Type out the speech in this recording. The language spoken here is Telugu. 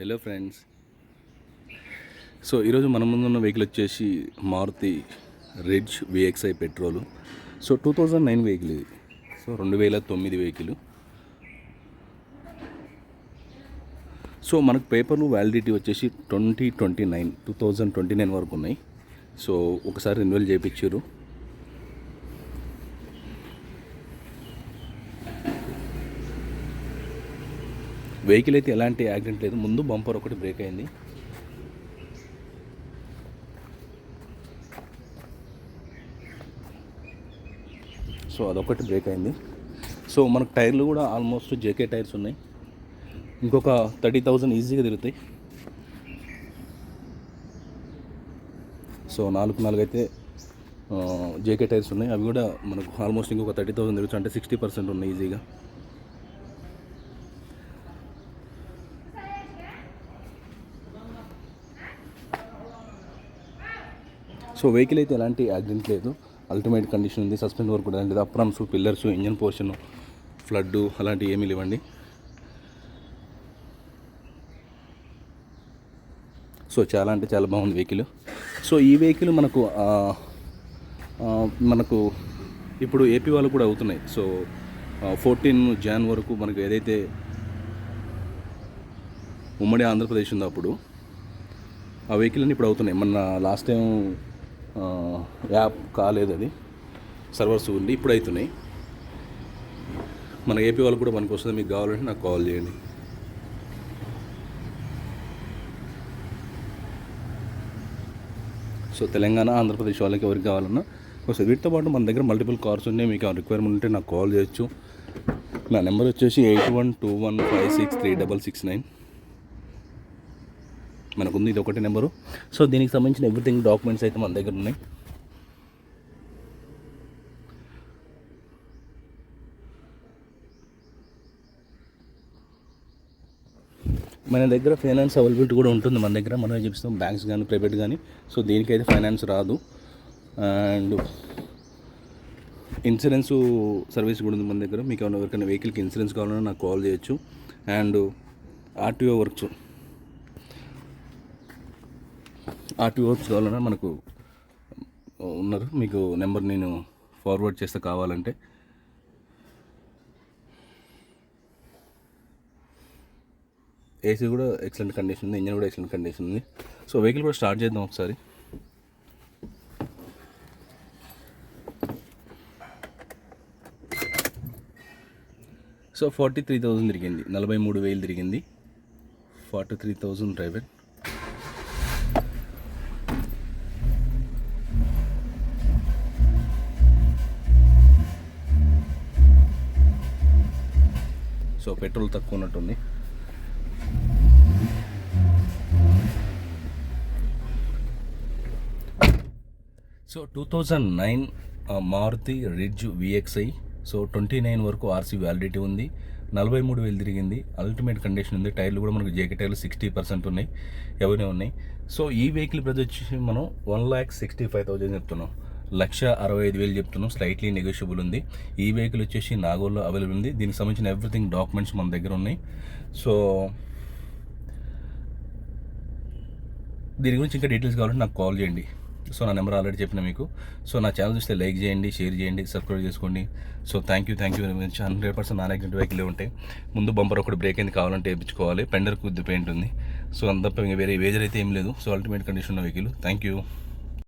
Hello friends. సో ఈరోజు మన ముందున్న వెహికల్ వచ్చేసి Maruti Ritz VXi petrol. So 2009 vehicle ఇది. So 2009 vehicle. సో మనకు పేపర్లు వ్యాలిడిటీ వచ్చేసి 2029 వరకు ఉన్నాయి. సో ఒకసారి రెన్యువల్ చేయించారు. వెహికల్ అయితే ఎలాంటి యాక్సిడెంట్ లేదు. ముందు బంపర్ ఒకటి బ్రేక్ అయింది. సో అదొకటి బ్రేక్ అయింది. సో మనకు టైర్లు కూడా ఆల్మోస్ట్ జేకే టైర్స్ ఉన్నాయి. ఇంకొక 30,000 ఈజీగా తిరుగుతాయి. సో 4 అయితే జేకే టైర్స్ ఉన్నాయి. అవి కూడా మనకు ఆల్మోస్ట్ ఇంకొక 30,000 తిరుగుతాయి. అంటే 60% ఉన్నాయి ఈజీగా. సో వెహికల్ అయితే ఎలాంటి యాక్సిడెంట్ లేదు. అల్టిమేట్ కండిషన్ ఉంది. సస్పెండ్ వర్క్ కూడా లేదు. అప్రామ్స్, పిల్లర్స్, ఇంజన్ పోర్షన్, ఫ్లడ్ అలాంటివి ఏమీ లేవండి. సో చాలా అంటే చాలా బాగుంది వెహికల్. సో ఈ వెహికల్ మనకు ఇప్పుడు ఏపీ వాళ్ళు కూడా అవుతున్నాయి. సో 14 జాన్ వరకు మనకు ఏదైతే ఉమ్మడి ఆంధ్రప్రదేశ్ ఉందో అప్పుడు ఆ వెహికల్ అన్నీ ఇప్పుడు అవుతున్నాయి. మొన్న లాస్ట్ టైం యాప్ కాలేదు, అది సర్వర్స్ ఉంది. ఇప్పుడు అవుతున్నాయి. మన ఏపీ వాళ్ళు కూడా మనకు వస్తుంది. మీకు కావాలంటే నాకు కాల్ చేయండి. సో తెలంగాణ, ఆంధ్రప్రదేశ్ వాళ్ళకి ఎవరికి కావాలన్నా వస్తుంది. వీటితో పాటు మన దగ్గర మల్టిపుల్ కార్స్ ఉన్నాయి. మీకు ఆ రిక్వైర్మెంట్ ఉంటే నాకు కాల్ చేయొచ్చు. నా నెంబర్ వచ్చేసి 8121563669. మనకుంది ఇది ఒకటి నెంబరు. సో దీనికి సంబంధించిన ఎవ్రీథింగ్ డాక్యుమెంట్స్ అయితే మన దగ్గర ఉన్నాయి. మన దగ్గర ఫైనాన్స్ అవైలబిలిటీ కూడా ఉంటుంది. మన దగ్గర మనమే చూపిస్తాం, బ్యాంక్స్ కానీ ప్రైవేట్ కానీ. సో దీనికైతే ఫైనాన్స్ రాదు. అండ్ ఇన్సూరెన్స్ సర్వీస్ కూడా ఉంది మన దగ్గర. మీకు ఎవరికైనా వెహికల్కి ఇన్సూరెన్స్ కావాలన్నా నాకు కాల్ చేయొచ్చు. అండ్ ఆర్టీఓ వర్క్స్ కావాలన్నా మనకు ఉన్నారు. మీకు నెంబర్ నేను ఫార్వర్డ్ చేస్తే కావాలంటే. ఏసీ కూడా ఎక్సలెంట్ కండిషన్ ఉంది. ఇంజన్ కూడా ఎక్సలెంట్ కండిషన్ ఉంది. సో వెహికల్ కూడా స్టార్ట్ చేద్దాం ఒకసారి. సో 43,000 తిరిగింది. 43,000 తిరిగింది. 43,000 డ్రైవర్. సో పెట్రోల్ తక్కువ ఉన్నట్టుంది. So 2009 Maruti Ritz VXi. So 29 వరకు RC వ్యాలిడిటీ ఉంది. 43,000 తిరిగింది. అల్టిమేట్ కండిషన్ ఉంది. టైర్లు కూడా మనకు జేకే టైర్లు 60% ఉన్నాయి. ఎవరినే ఉన్నాయి. సో ఈ వెహికల్ ప్రైస్ వచ్చేసి మనం 1,65,000 చెప్తున్నాం. 1,65,000 చెప్తున్నాం. స్లైట్లీ నెగోషియబుల్ ఉంది. ఈ వెహికల్ వచ్చేసి నాగోల్లో అవైలబుల్ ఉంది. దీనికి సంబంధించిన ఎవ్రీథింగ్ డాక్యుమెంట్స్ మన దగ్గర ఉన్నాయి. సో దీని గురించి ఇంకా డీటెయిల్స్ కావాలంటే నాకు కాల్ చేయండి. సో నా నెంబర్ ఆల్రెడీ చెప్పిన మీకు. సో నా ఛానల్ చూస్తే లైక్ చేయండి, షేర్ చేయండి, సబ్స్క్రైబ్ చేసుకోండి. So thank you very much. 100% non accident vehicle ఉంటాయి. ముందు బంపర్ ఒకటి బ్రేక్ అయింది, కావాలంటే వేయించుకోవాలి. పెండర్కి విత్ పెయింట్ ఉంది. సో అంత వేరే వేజర్ అయితే ఏం లేదు. సో అల్టిమేట్ కండిషన్ ఉన్న వెహికల్. Thank you.